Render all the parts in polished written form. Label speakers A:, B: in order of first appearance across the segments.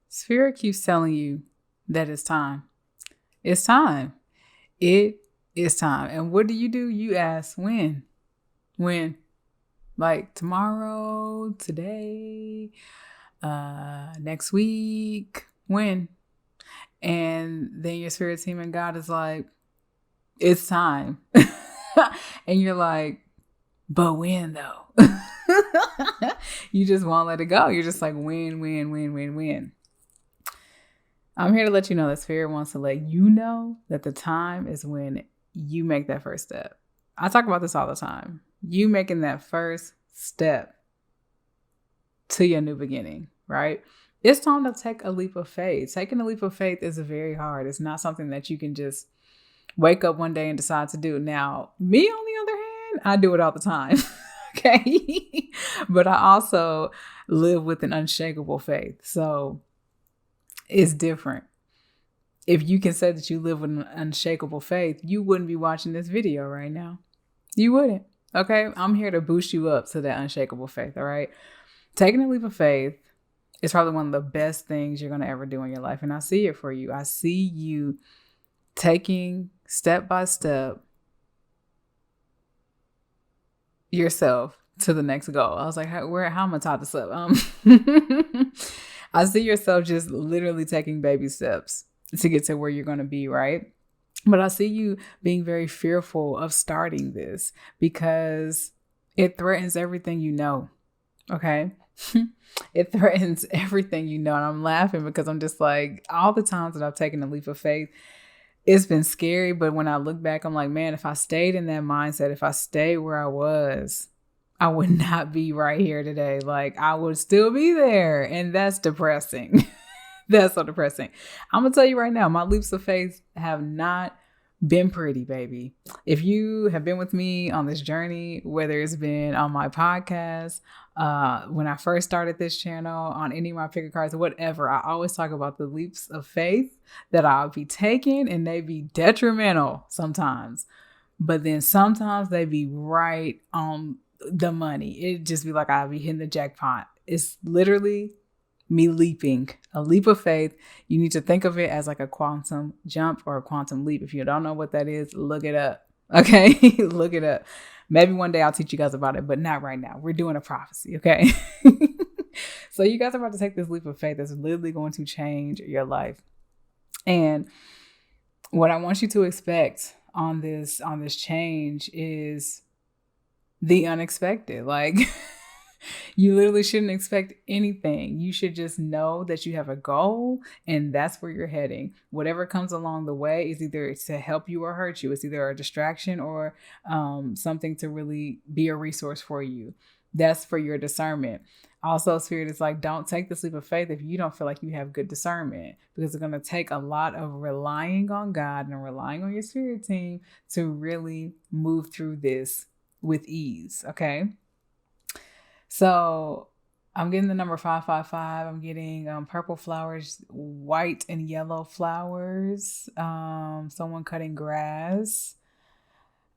A: Spirit keeps telling you that it's time. It's time. It is time. And what do? You ask when? When? Like tomorrow, today, next week, when? And then your spirit team and God is like, it's time. And you're like, but when though? You just won't let it go. You're just like, when? I'm here to let you know that Spirit wants to let you know that the time is when you make that first step. I talk about this all the time. You making that first step to your new beginning, right? It's time to take a leap of faith. Taking a leap of faith is very hard. It's not something that you can just wake up one day and decide to do. Now, me on the other hand, I do it all the time. Okay. But I also live with an unshakable faith. So it's different. If you can say that you live with an unshakable faith, you wouldn't be watching this video right now. You wouldn't. Okay. I'm here to boost you up to that unshakable faith. All right. Taking a leap of faith is probably one of the best things you're going to ever do in your life. And I see it for you. I see you taking step by step yourself to the next goal. I was like, how am I going to tie this up? I see yourself just literally taking baby steps to get to where you're going to be, right? But I see you being very fearful of starting this because it threatens everything you know. Okay. It threatens everything you know. And I'm laughing because I'm just like, all the times that I've taken a leap of faith, it's been scary. But when I look back, I'm like, man, if I stayed in that mindset, if I stayed where I was, I would not be right here today. Like, I would still be there. And that's depressing. That's so depressing. I'm going to tell you right now, my leaps of faith have not been pretty, baby. If you have been with me on this journey, whether it's been on my podcast, when I first started this channel, on any of my picker cards, whatever, I always talk about the leaps of faith that I'll be taking, and they be detrimental sometimes. But then sometimes they be right on the money. It just be like I'll be hitting the jackpot. It's literally me leaping, a leap of faith. You need to think of it as like a quantum jump or a quantum leap. If you don't know what that is, look it up. Okay. Look it up. Maybe one day I'll teach you guys about it, but not right now. We're doing a prophecy. Okay. So you guys are about to take this leap of faith that's literally going to change your life. And what I want you to expect on this change is the unexpected. Like, you literally shouldn't expect anything. You should just know that you have a goal and that's where you're heading. Whatever comes along the way is either to help you or hurt you. It's either a distraction or something to really be a resource for you. That's for your discernment. Also, Spirit is like, don't take this leap of faith if you don't feel like you have good discernment, because it's going to take a lot of relying on God and relying on your spirit team to really move through this with ease. Okay. So I'm getting the number 555. I'm getting purple flowers, white and yellow flowers. Someone cutting grass.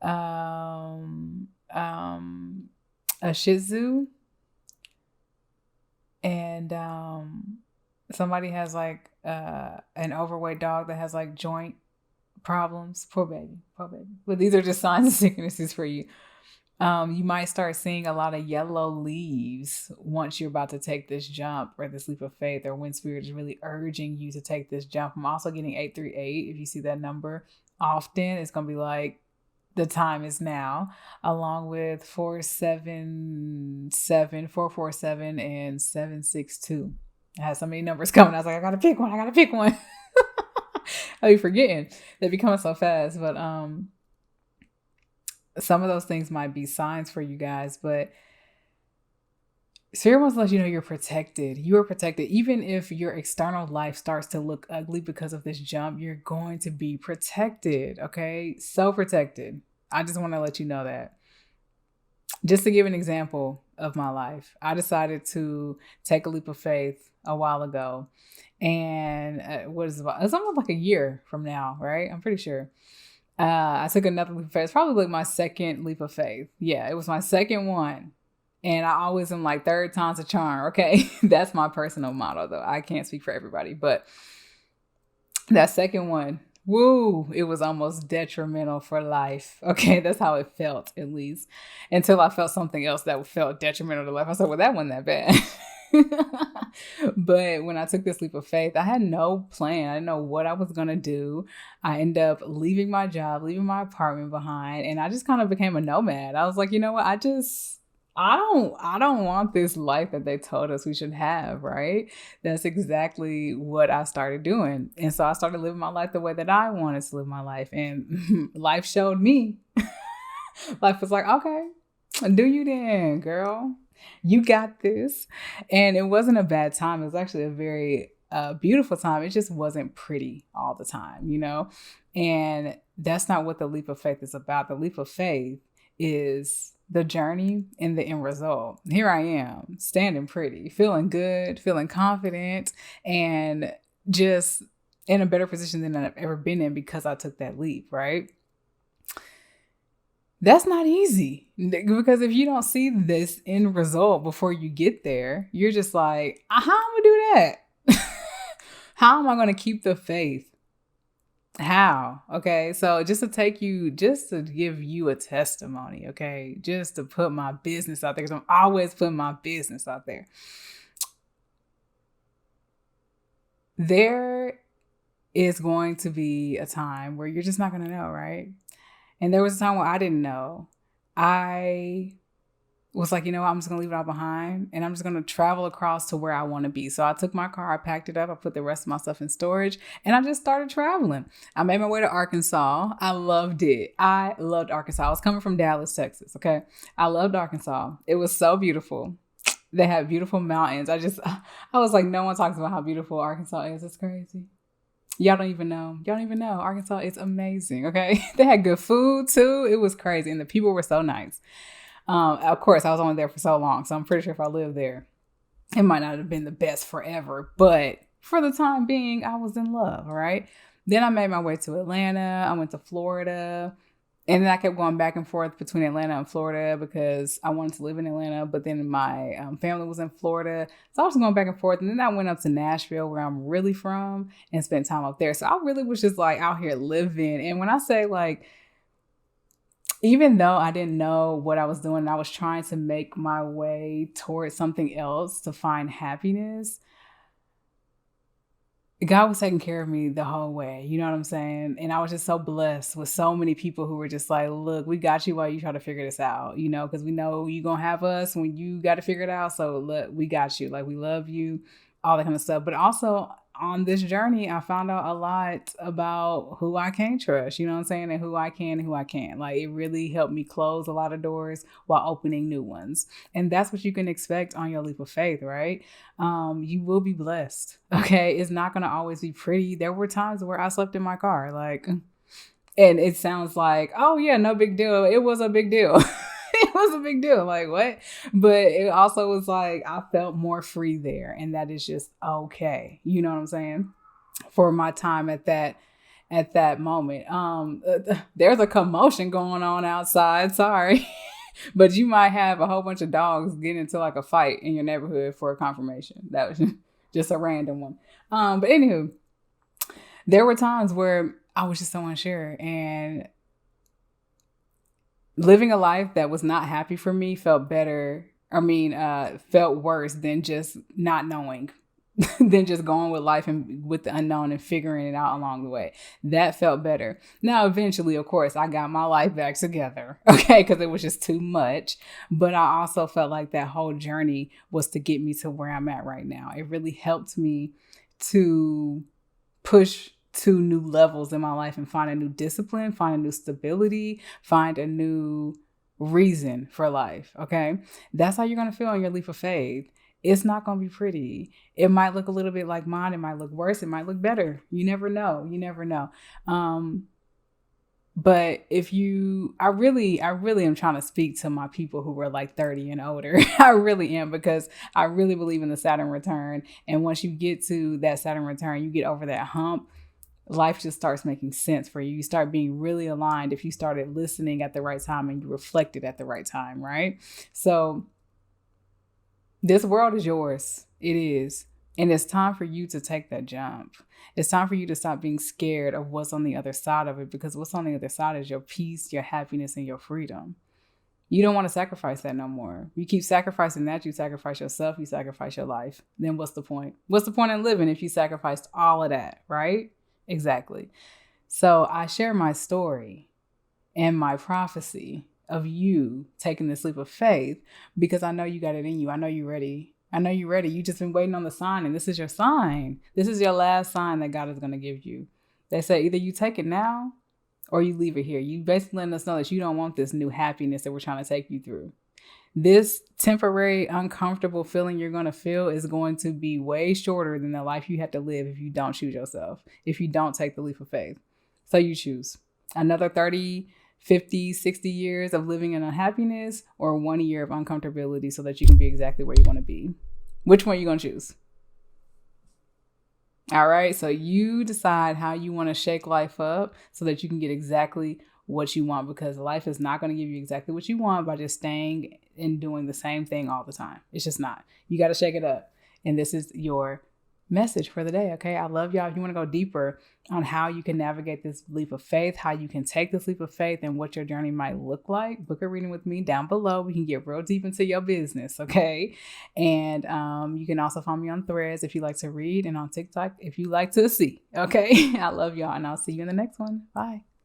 A: A Shih Tzu. And somebody has like an overweight dog that has like joint problems. Poor baby. But these are just signs and sicknesses for you. You might start seeing a lot of yellow leaves once you're about to take this jump or this leap of faith, or when Spirit is really urging you to take this jump. I'm also getting 838. If you see that number often, it's going to be like the time is now, along with 477, 447, and 762. I had so many numbers coming. I was like, I got to pick one. I'll be forgetting. They be coming so fast. But, some of those things might be signs for you guys, but Spirit wants to let you know you're protected. You are protected. Even if your external life starts to look ugly because of this jump, you're going to be protected. Okay. So protected. I just want to let you know that. Just to give an example of my life, I decided to take a leap of faith a while ago. And it's almost like a year from now, right? I'm pretty sure. I took another leap of faith. It's probably like my second leap of faith. Yeah, it was my second one. And I always am like, third time's a charm. Okay. That's my personal motto, though. I can't speak for everybody. But that second one, woo, it was almost detrimental for life. Okay. That's how it felt, at least, until I felt something else that felt detrimental to life. I said, well, that wasn't that bad. But when I took this leap of faith, I had no plan. I didn't know what I was going to do. I ended up leaving my job, leaving my apartment behind, and I just kind of became a nomad. I was like, you know what? I don't want this life that they told us we should have, right? That's exactly what I started doing. And so I started living my life the way that I wanted to live my life. And life showed me. Life was like, okay, do you then, girl. You got this. And it wasn't a bad time. It was actually a very beautiful time. It just wasn't pretty all the time, you know? And that's not what the leap of faith is about. The leap of faith is the journey and the end result. Here I am, standing pretty, feeling good, feeling confident, and just in a better position than I've ever been in because I took that leap, right? That's not easy, because if you don't see this end result before you get there, you're just like, how am I gonna do that? How am I gonna keep the faith? How? Okay, so just to give you a testimony, okay, just to put my business out there, because I'm always putting my business out there. There is going to be a time where you're just not going to know, right? And there was a time where I didn't know. I was like, you know what? I'm just going to leave it all behind and I'm just going to travel across to where I want to be. So I took my car, I packed it up, I put the rest of my stuff in storage, and I just started traveling. I made my way to Arkansas. I loved it. I loved Arkansas. I was coming from Dallas, Texas. Okay. I loved Arkansas. It was so beautiful. They had beautiful mountains. I was like, no one talks about how beautiful Arkansas is. It's crazy. Y'all don't even know. Arkansas is amazing. Okay. They had good food too. It was crazy. And the people were so nice. Of course, I was only there for so long, so I'm pretty sure if I lived there, it might not have been the best forever. But for the time being, I was in love, right? Then I made my way to Atlanta. I went to Florida. And then I kept going back and forth between Atlanta and Florida because I wanted to live in Atlanta, but then my family was in Florida. So I was going back and forth. And then I went up to Nashville, where I'm really from, and spent time up there. So I really was just like out here living. And when I say like, even though I didn't know what I was doing, I was trying to make my way towards something else to find happiness, God was taking care of me the whole way. You know what I'm saying? And I was just so blessed with so many people who were just like, look, we got you while you try to figure this out, you know, because we know you're going to have us when you got to figure it out. So look, we got you. Like, we love you, all that kind of stuff. But also on this journey, I found out a lot about who I can't trust, you know what I'm saying? And who I can and who I can't. Like, it really helped me close a lot of doors while opening new ones. And that's what you can expect on your leap of faith, right? You will be blessed. Okay. It's not going to always be pretty. There were times where I slept in my car, like, and it sounds like, oh yeah, no big deal. It was a big deal. It was a big deal. Like, what? But it also was like, I felt more free there. And that is just okay. You know what I'm saying? For my time at that moment. There's a commotion going on outside. Sorry. But you might have a whole bunch of dogs getting into like a fight in your neighborhood for a confirmation. That was just a random one. But anywho, there were times where I was just so unsure, and living a life that was not happy for me felt worse than just not knowing, than just going with life and with the unknown and figuring it out along the way. That felt better. Now, eventually, of course, I got my life back together, okay, because it was just too much. But I also felt like that whole journey was to get me to where I'm at right now. It really helped me to push to new levels in my life and find a new discipline, find a new stability, find a new reason for life. Okay. That's how you're going to feel on your leap of faith. It's not going to be pretty. It might look a little bit like mine. It might look worse. It might look better. You never know. But I really am trying to speak to my people who were like 30 and older. I really am, because I really believe in the Saturn return. And once you get to that Saturn return, you get over that hump, life just starts making sense for you. You start being really aligned if you started listening at the right time and you reflected at the right time, right? So This world is yours. It is. And it's time for you to take that jump. It's time for you to stop being scared of what's on the other side of it, because what's on the other side is your peace, your happiness, and your freedom. You don't want to sacrifice that no more. You keep sacrificing that, you sacrifice yourself, you sacrifice your life. Then what's the point? What's the point in living if you sacrificed all of that, right? Exactly. So I share my story and my prophecy of you taking this leap of faith because I know you got it in you. I know you're ready. I know you're ready. You just been waiting on the sign, and this is your sign. This is your last sign that God is going to give you. They say either you take it now or you leave it here. You basically letting us know that you don't want this new happiness that we're trying to take you through. This temporary, uncomfortable feeling you're going to feel is going to be way shorter than the life you have to live if you don't choose yourself, if you don't take the leap of faith. So you choose another 30, 50, 60 years of living in unhappiness, or 1 year of uncomfortability so that you can be exactly where you want to be. Which one are you going to choose? All right. So you decide how you want to shake life up so that you can get exactly what you want, because life is not going to give you exactly what you want by just staying and doing the same thing all the time. It's just not. You got to shake it up. And this is your message for the day. Okay. I love y'all. If you want to go deeper on how you can navigate this leap of faith, how you can take this leap of faith, and what your journey might look like, book a reading with me down below. We can get real deep into your business. Okay. And you can also follow me on Threads if you like to read, and on TikTok if you like to see. Okay. I love y'all, and I'll see you in the next one. Bye.